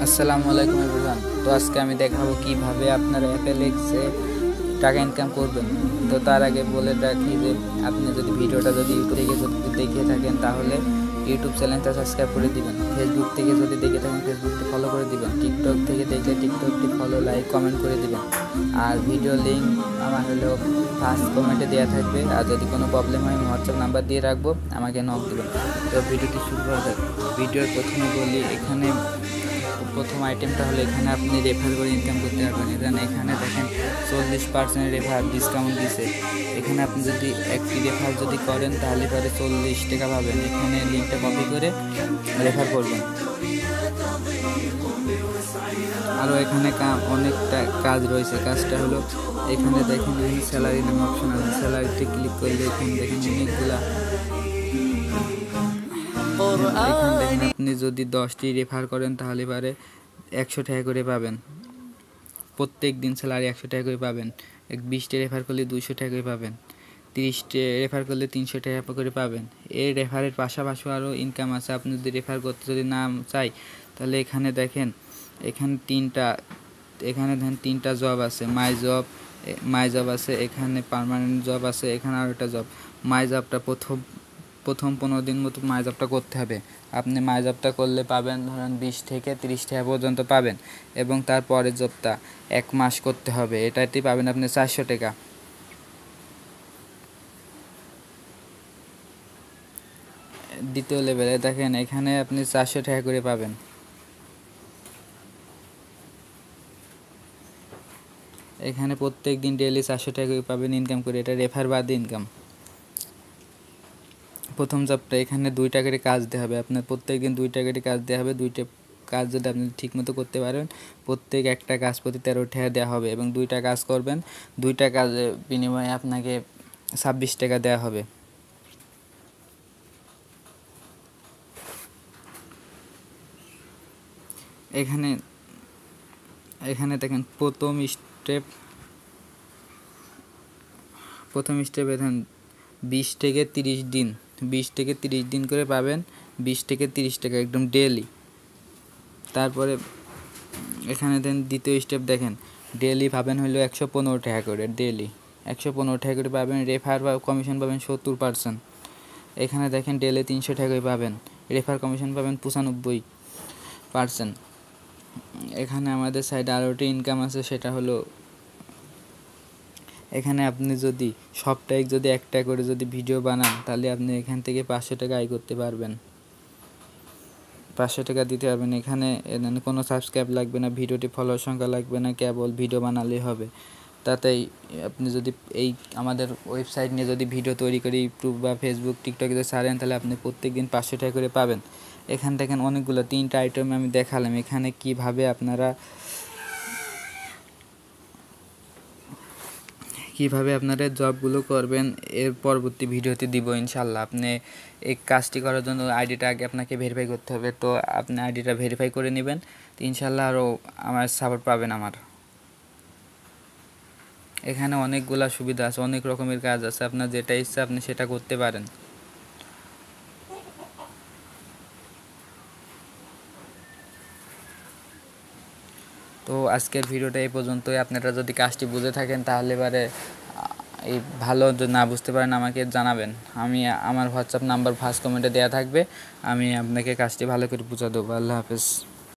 আসসালামু আলাইকুম এভরিওয়ান। তো আজকে আমি দেখাবো কিভাবে আপনারা অ্যাপেলেক্সে টাকা ইনকাম করবেন। তো তার আগে বলে রাখি যে আপনি যদি ভিডিওটা ইউটিউব থেকে যদি দেখে থাকেন তাহলে ইউটিউব চ্যানেলটা সাবস্ক্রাইব করে দিবেন। ফেসবুক থেকে যদি দেখে থাকেন ফেসবুকটি ফলো করে দিবেন। টিকটক থেকে দেখলে টিকটকটি ফলো, লাইক, কমেন্ট করে দিবেন। আর ভিডিও লিঙ্ক আমার হলো ফার্স্ট কমেন্টে দেওয়া থাকবে। আর যদি কোনো প্রবলেম হয় আমি হোয়াটসঅ্যাপ নাম্বার দিয়ে রাখবো, আমাকে নক দেবেন। তো ভিডিওটি শুরু করা যাক। ভিডিওর প্রথমে বলি, এখানে প্রথম আইটেমটা হলো এখানে আপনি রেফার করে ইনকাম করতে পারবেন। এখানে দেখেন 40% রেফার ডিসকাউন্ট দিছে। এখানে আপনি যদি একটি রেফার যদি করেন তাহলে পরে 40 টাকা পাবেন। এখানে লিঙ্কটা কপি করে রেফার করবেন। আরও এখানে অনেকটা কাজ রয়েছে। কাজটা হলো এখানে দেখেন স্যালারি নামে অপশন আছে। স্যালারিতে ক্লিক করলে এখানে দেখেন অনেকগুলা এখানে দেখেন আপনি যদি 10টি রেফার করেন তাহলে পারে 100 টাকা করে পাবেন। প্রত্যেক দিন স্যালারি 100 টাকা করে পাবেন। 20টি রেফার করলে 200 টাকা করে পাবেন। 30টি রেফার করলে 300 টাকা করে পাবেন। এই রেফারের পাশাপাশি আরও ইনকাম আছে। আপনি যদি রেফার করতে যদি না চাই তাহলে এখানে দেখেন এখানে তিনটা জব আছে। মাই জব আছে, এখানে পার্মানেন্ট জব আছে, এখানে আর একটা জব। মাই জবটা প্রথম 15 দিন মতো মাই জবটা করতে হবে। আপনি মাই জবটা করলে পাবেন ধরেন 20 থেকে 30 টাকা পর্যন্ত পাবেন। এবং তারপরের জবটা 1 মাস করতে হবে, এটাতেই পাবেন আপনি 400 টাকা। দ্বিতীয় লেভেলে দেখেন এখানে আপনি 400 টাকা করে পাবেন। এখানে প্রত্যেক দিন ডেইলি 400 টাকা করে পাবেন ইনকাম করে। এটা রেফার বাদ ইনকাম। প্রথম জবটা এখানে 2 টাকা করে কাজ দেওয়া হবে। আপনার প্রত্যেক দিন 2 টাকা করে কাজ দেওয়া হবে। 2টা কাজ যদি আপনি ঠিকমতো করতে পারেন প্রত্যেক একটা কাজ প্রতি 13 টাকা দেওয়া হবে। এবং 2টা কাজ করবেন, 2টা কাজের বিনিময়ে আপনাকে 26 টাকা দেওয়া হবে। এখানে এখানে দেখেন প্রথম স্টেপ দেখেন 20 থেকে 30 দিন 20 থেকে 30 দিন করে পাবেন 20 থেকে 30 টাকা একদম ডেইলি। তারপরে এখানে দেন দ্বিতীয় স্টেপ দেখেন ডেইলি পাবেন হলো 115 টাকা করে। ডেইলি 115 টাকা করে পাবেন। রেফার বা কমিশন পাবেন 70%। এখানে দেখেন ডেইলি 300 টাকা করে পাবেন। রেফার কমিশন পাবেন 95%। এখানে আমাদের সাইডে আরও একটি ইনকাম আছে, সেটা হলো এখানে আপনি যদি সপ্তাহে যদি একটা করে যদি ভিডিও বানান তাহলে আপনি এখান থেকে 500 টাকা আয় করতে পারবেন। 500 টাকা দিতে পারবেন। এখানে কোনো সাবস্ক্রাইব লাগবে না, ভিডিওটি ফলোয়ার সংখ্যা লাগবে না, কেবল ভিডিও বানালেই হবে। তাতেই আপনি যদি এই আমাদের ওয়েবসাইট নিয়ে যদি ভিডিও তৈরি করে ইউটিউব বা ফেসবুক, টিকটকে যদি ছাড়েন তাহলে আপনি প্রত্যেক দিন 500 টাকা করে পাবেন। এখান থেকে অনেকগুলো 3টা আইটেম আমি দেখালাম। এখানে কিভাবে আপনারা জবগুলো করবেন এর পরবর্তী ভিডিওতে দিব ইনশাল্লাহ। আপনি এই কাজটি করার জন্য আইডিটা আগে আপনাকে ভেরিফাই করতে হবে। তো আপনি আইডিটা ভেরিফাই করে নেবেন, তো ইনশাল্লাহ আরও আমার সাপোর্ট পাবেন আমার। এখানে অনেকগুলা সুবিধা আছে, অনেক রকমের কাজ আছে। আপনার যেটা ইচ্ছা আপনি সেটা করতে পারেন। তো আজকের ভিডিওটা এই পর্যন্তই। আপনারা যদি কাজটি বুঝে থাকেন তাহলে এবারে এই ভালো, যদি না বুঝতে পারেন আমাকে জানাবেন। আমার হোয়াটসঅ্যাপ নাম্বার ফার্স্ট কমেন্টে দেওয়া থাকবে, আমি আপনাকে কাজটি ভালো করে বুঝা দেবো। আল্লাহ হাফেজ।